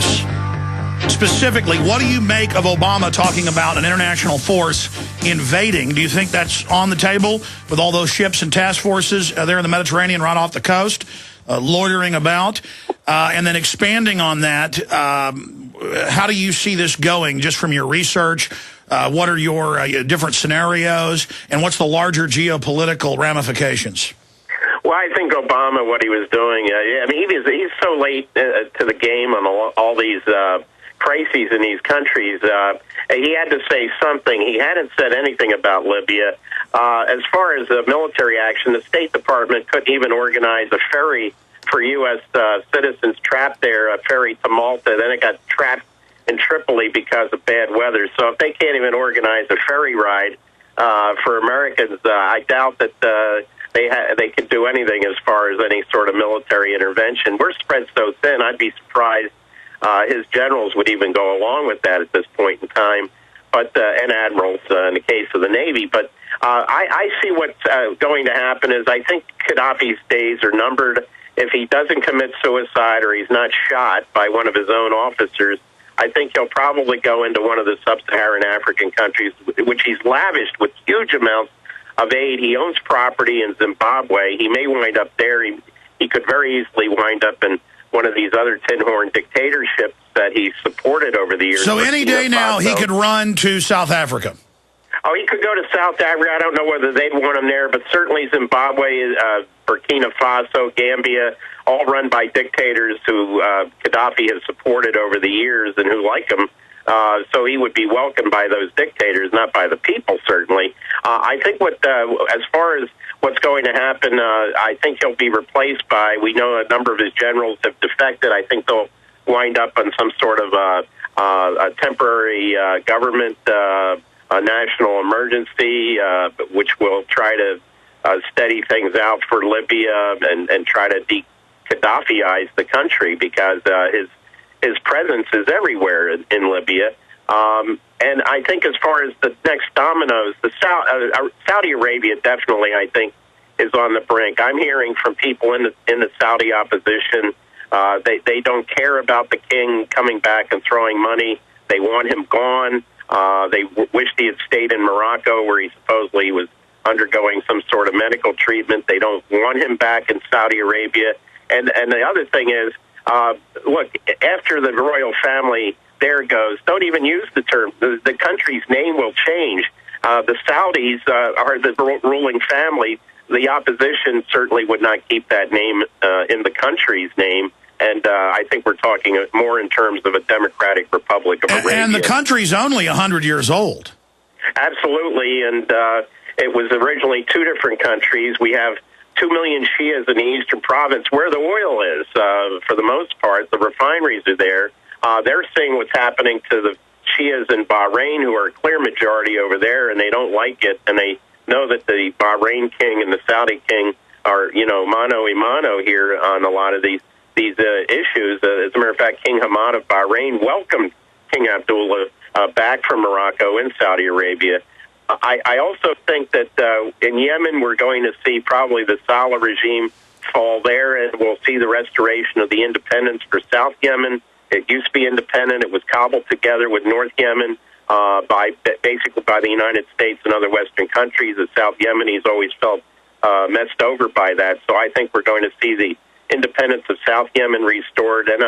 this. Specifically, what do you make of Obama talking about an international force invading? Do you think that's on the table with all those ships and task forces there in the Mediterranean right off the coast, loitering about? And then expanding on that, how do you see this going just from your research? What are your different scenarios? And what's the larger geopolitical ramifications? Well, I think Obama, what he was doing, I mean, he's so late to the game on all these crises in these countries. He had to say something. He hadn't said anything about Libya. As far as military action, the State Department couldn't even organize a ferry for U.S. Citizens trapped there, a ferry to Malta. Then it got trapped in Tripoli because of bad weather. So if they can't even organize a ferry ride for Americans, I doubt that they could do anything as far as any sort of military intervention. We're spread so thin, I'd be surprised his generals would even go along with that at this point in time, but and admirals in the case of the Navy. But I see what's going to happen is I think Gaddafi's days are numbered. If he doesn't commit suicide or he's not shot by one of his own officers, I think he'll probably go into one of the sub-Saharan African countries, which he's lavished with huge amounts of aid. He owns property in Zimbabwe. He may wind up there. He could very easily wind up in one of these other tin-horn dictatorships that he's supported over the years. So any day now, he could run to South Africa. Oh, he could go to South Africa. I don't know whether they'd want him there, but certainly Zimbabwe, Burkina Faso, Gambia, all run by dictators who Gaddafi has supported over the years and who like him. So he would be welcomed by those dictators, not by the people, certainly. I think as far as what's going to happen, I think he'll be replaced by, we know a number of his generals have defected. I think they'll wind up on some sort of a temporary government, a national emergency, which will try to steady things out for Libya and try to de-Gaddafiize the country because his presence is everywhere in Libya. And I think as far as the next dominoes, Saudi Arabia definitely, I think, is on the brink. I'm hearing from people in the Saudi opposition, they don't care about the king coming back and throwing money. They want him gone. They wish he had stayed in Morocco, where he supposedly was undergoing some sort of medical treatment. They don't want him back in Saudi Arabia. And the other thing is, look, after the royal family there goes, don't even use the term. The country's name will change. The Saudis are the ruling family. The opposition certainly would not keep that name in the country's name. And I think we're talking more in terms of a democratic republic of Arabia. And the country's only 100 years old. Absolutely. And it was originally two different countries. We have 2 million Shias in the eastern province where the oil is, for the most part. The refineries are there. They're seeing what's happening to the Shias in Bahrain, who are a clear majority over there, and they don't like it. And they know that the Bahrain king and the Saudi king are, mano a mano here on a lot of these issues. As a matter of fact, King Hamad of Bahrain welcomed King Abdullah back from Morocco in Saudi Arabia. I also think that in Yemen we're going to see probably the Saleh regime fall there, and we'll see the restoration of the independence for South Yemen. It used to be independent. It was cobbled together with North Yemen basically by the United States and other Western countries. The South Yemenis always felt messed over by that. So I think we're going to see the independence of South Yemen restored. And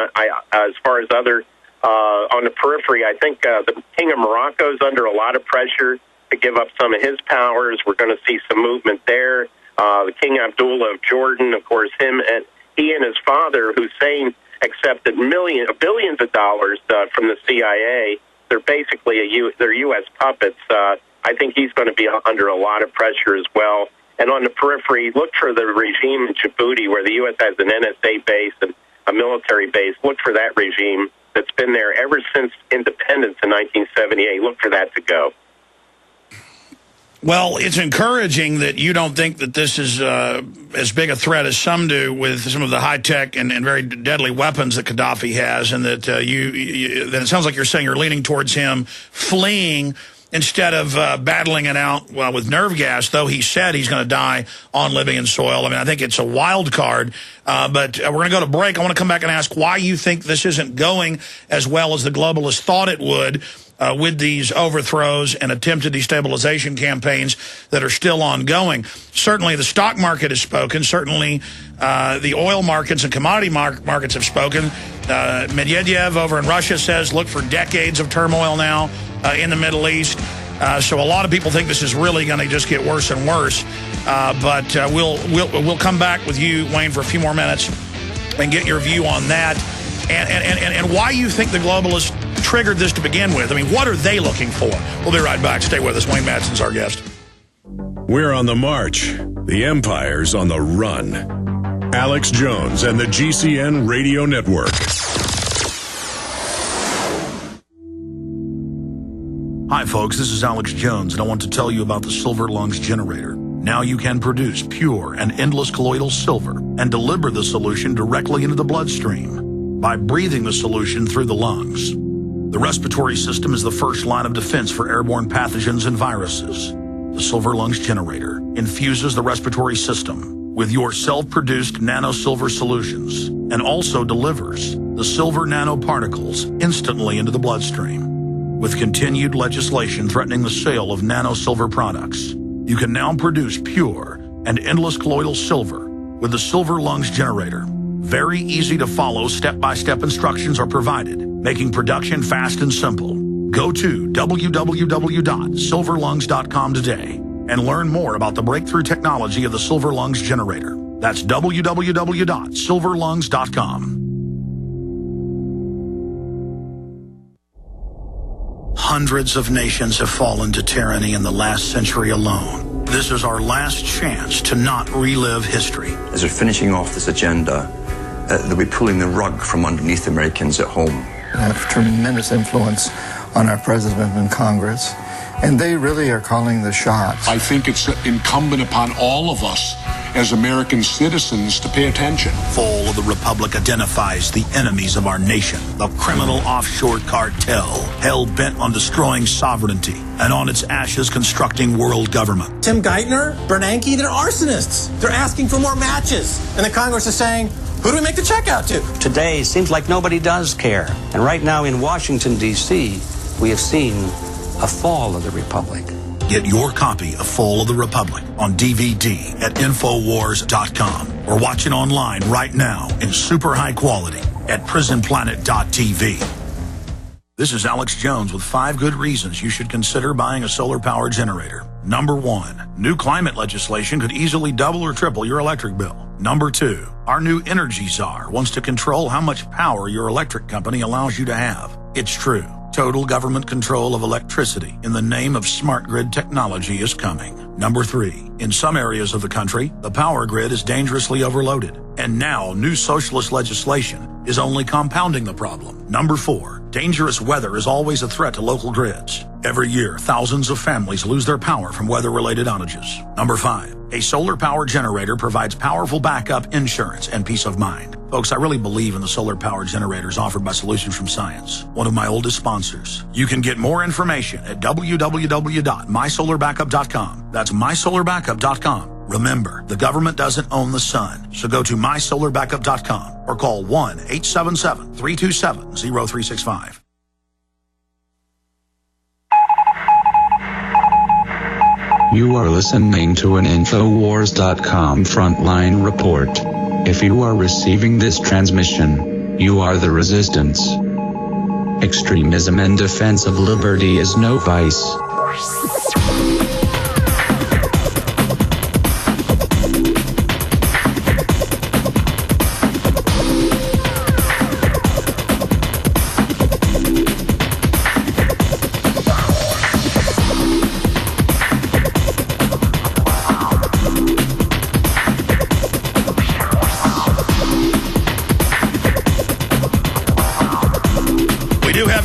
as far as other on the periphery, I think the King of Morocco is under a lot of pressure to give up some of his powers. We're going to see some movement there. The King Abdullah of Jordan, of course, he and his father, Hussein, accepted billions of dollars from the CIA. They're basically they're U.S. puppets. I think he's going to be under a lot of pressure as well. And on the periphery, look for the regime in Djibouti, where the U.S. has an NSA base and a military base. Look for that regime that's been there ever since independence in 1978. Look for that to go. Well, it's encouraging that you don't think that this is as big a threat as some do with some of the high-tech and very deadly weapons that Gaddafi has, and that that it sounds like you're saying you're leaning towards him fleeing instead of battling it out with nerve gas, though he said he's going to die on Libyan soil. I mean, I think it's a wild card, but we're going to go to break. I want to come back and ask why you think this isn't going as well as the globalists thought it would with these overthrows and attempted destabilization campaigns that are still ongoing. Certainly the stock market has spoken. Certainly the oil markets and commodity markets have spoken. Medvedev over in Russia says, look for decades of turmoil now in the Middle East. So a lot of people think this is really going to just get worse and worse. But we'll come back with you, Wayne, for a few more minutes and get your view on that and why you think the globalists triggered this to begin with. I mean, what are they looking for? We'll be right back. Stay with us. Wayne Madsen's our guest. We're on the march. The empire's on the run. Alex Jones and the GCN Radio Network. Hi, folks. This is Alex Jones, and I want to tell you about the Silver Lungs generator. Now you can produce pure and endless colloidal silver and deliver the solution directly into the bloodstream by breathing the solution through the lungs. The respiratory system is the first line of defense for airborne pathogens and viruses. The Silver Lungs generator infuses the respiratory system with your self-produced nano-silver solutions and also delivers the silver nanoparticles instantly into the bloodstream. With continued legislation threatening the sale of nano-silver products, you can now produce pure and endless colloidal silver with the Silver Lungs generator. Very easy to follow, step-by-step instructions are provided, making production fast and simple. Go to www.silverlungs.com today and learn more about the breakthrough technology of the Silver Lungs generator. That's www.silverlungs.com. Hundreds of nations have fallen to tyranny in the last century alone. This is our last chance to not relive history. As we're finishing off this agenda, they'll be pulling the rug from underneath Americans at home. They have tremendous influence on our president and Congress, and they really are calling the shots. I think it's incumbent upon all of us as American citizens to pay attention. Fall of the Republic identifies the enemies of our nation, the criminal offshore cartel, hell-bent on destroying sovereignty and on its ashes constructing world government. Tim Geithner, Bernanke, they're arsonists. They're asking for more matches. And the Congress is saying, who do we make the check out to? Today, it seems like nobody does care. And right now in Washington, D.C., we have seen a fall of the Republic. Get your copy of Fall of the Republic on DVD at Infowars.com or watch it online right now in super high quality at prisonplanet.tv. This is Alex Jones with 5 good reasons you should consider buying a solar power generator. Number 1, new climate legislation could easily double or triple your electric bill. Number 2, our new energy czar wants to control how much power your electric company allows you to have. It's true. Total government control of electricity in the name of smart grid technology is coming. Number 3, in some areas of the country, the power grid is dangerously overloaded. And now new socialist legislation is only compounding the problem. Number 4, dangerous weather is always a threat to local grids. Every year, thousands of families lose their power from weather-related outages. Number 5, a solar power generator provides powerful backup insurance and peace of mind. Folks, I really believe in the solar power generators offered by Solutions from Science, one of my oldest sponsors. You can get more information at www.mysolarbackup.com. That's mysolarbackup.com. Remember, the government doesn't own the sun, so go to mysolarbackup.com or call 1-877-327-0365. You are listening to an Infowars.com frontline report. If you are receiving this transmission, you are the resistance. Extremism and defense of liberty is no vice.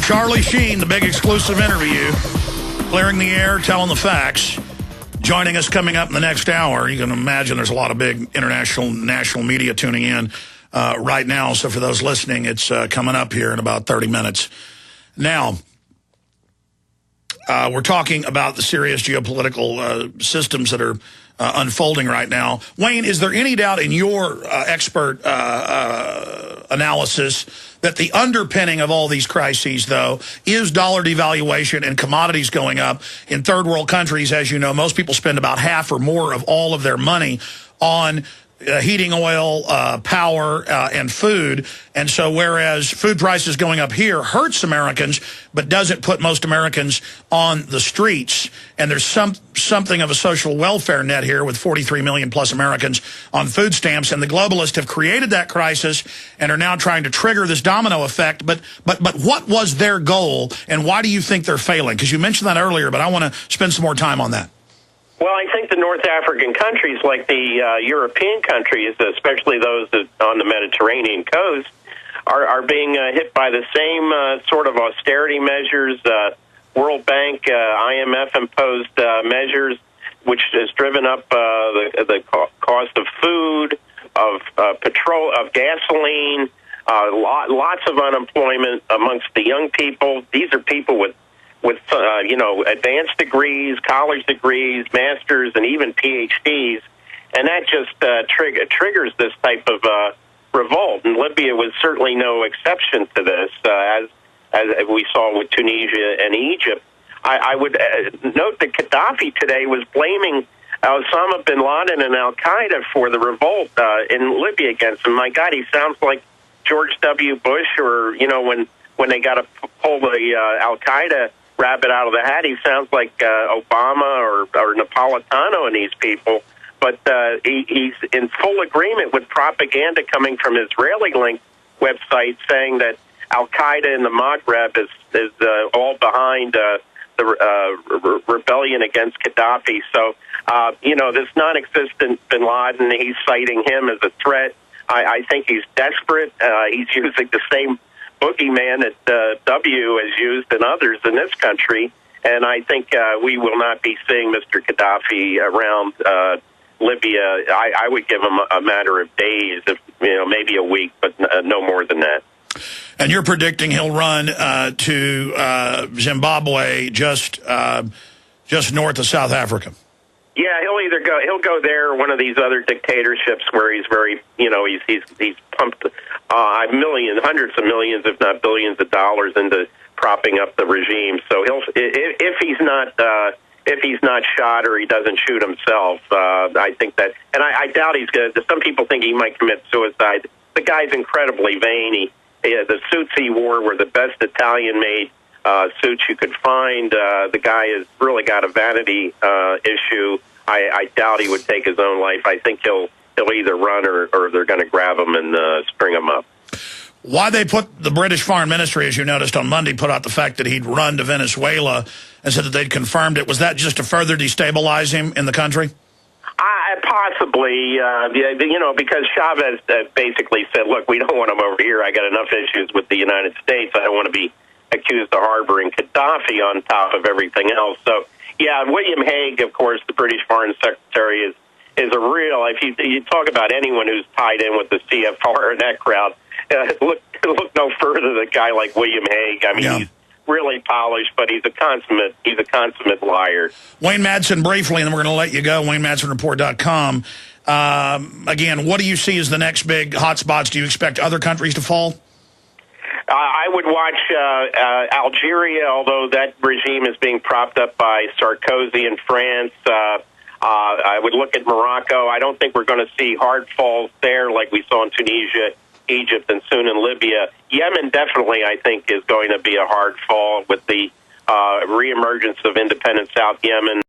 Charlie Sheen, the big exclusive interview, clearing the air, telling the facts. Joining us coming up in the next hour. You can imagine there's a lot of big international, national media tuning in right now. So for those listening, it's coming up here in about 30 minutes. Now, We're talking about the serious geopolitical systems that are unfolding right now. Wayne, is there any doubt in your expert analysis that the underpinning of all these crises, though, is dollar devaluation and commodities going up? In third world countries, as you know, most people spend about half or more of all of their money on heating oil, power, and food. And so whereas food prices going up here hurts Americans, but doesn't put most Americans on the streets, and there's something of a social welfare net here with 43 million plus Americans on food stamps, and the globalists have created that crisis and are now trying to trigger this domino effect. But what was their goal, and why do you think they're failing? Because you mentioned that earlier, but I want to spend some more time on that. Well, I think the North African countries, like the European countries, especially those that on the Mediterranean coast, are being hit by the same sort of austerity measures, World Bank, IMF-imposed measures, which has driven up the cost of food, of petrol, of gasoline, lots of unemployment amongst the young people. These are people with advanced degrees, college degrees, masters, and even PhDs, and that just triggers this type of revolt. And Libya was certainly no exception to this, as we saw with Tunisia and Egypt. I would note that Gaddafi today was blaming Osama bin Laden and Al-Qaeda for the revolt in Libya against him. My God, he sounds like George W. Bush, or when they got to pull the Al-Qaeda rabbit out of the hat. He sounds like Obama or Napolitano and these people, but he's in full agreement with propaganda coming from Israeli-linked websites saying that Al-Qaeda in the Maghreb is all behind the rebellion against Gaddafi. So, this non-existent bin Laden, he's citing him as a threat. I think he's desperate. He's using the same boogeyman that W has used and others in this country, and I think we will not be seeing Mr. Gaddafi around Libya. I would give him a matter of days, if maybe a week, but no more than that. And you're predicting he'll run to Zimbabwe, just north of South Africa. Yeah, he'll go there, or one of these other dictatorships where he's very, he's pumped hundreds of millions, if not billions of dollars into propping up the regime. So if he's not shot or he doesn't shoot himself, I think that, and I doubt he's going to. Some people think he might commit suicide. The guy's incredibly vain. The suits he wore were the best Italian-made suits you could find. The guy has really got a vanity issue. I doubt he would take his own life. I think he'll either run or they're going to grab him and string him up. Why they put the British Foreign Ministry, as you noticed on Monday, put out the fact that he'd run to Venezuela and said that they'd confirmed it. Was that just to further destabilize him in the country? Possibly, because Chavez basically said, look, we don't want him over here. I got enough issues with the United States. I don't want to be accused of harboring Gaddafi on top of everything else. So, yeah, William Hague, of course, the British Foreign Secretary, is a real, if you talk about anyone who's tied in with the CFR and that crowd, look no further than a guy like William Hague. I mean, he's really polished, but he's a consummate liar. Wayne Madsen, briefly, and then we're going to let you go, WayneMadsenReport.com. Again, what do you see as the next big hotspots? Do you expect other countries to fall? I would watch Algeria, although that regime is being propped up by Sarkozy in France. I would look at Morocco. I don't think we're going to see hard falls there like we saw in Tunisia, Egypt, and soon in Libya. Yemen definitely, I think, is going to be a hard fall with the reemergence of independent South Yemen.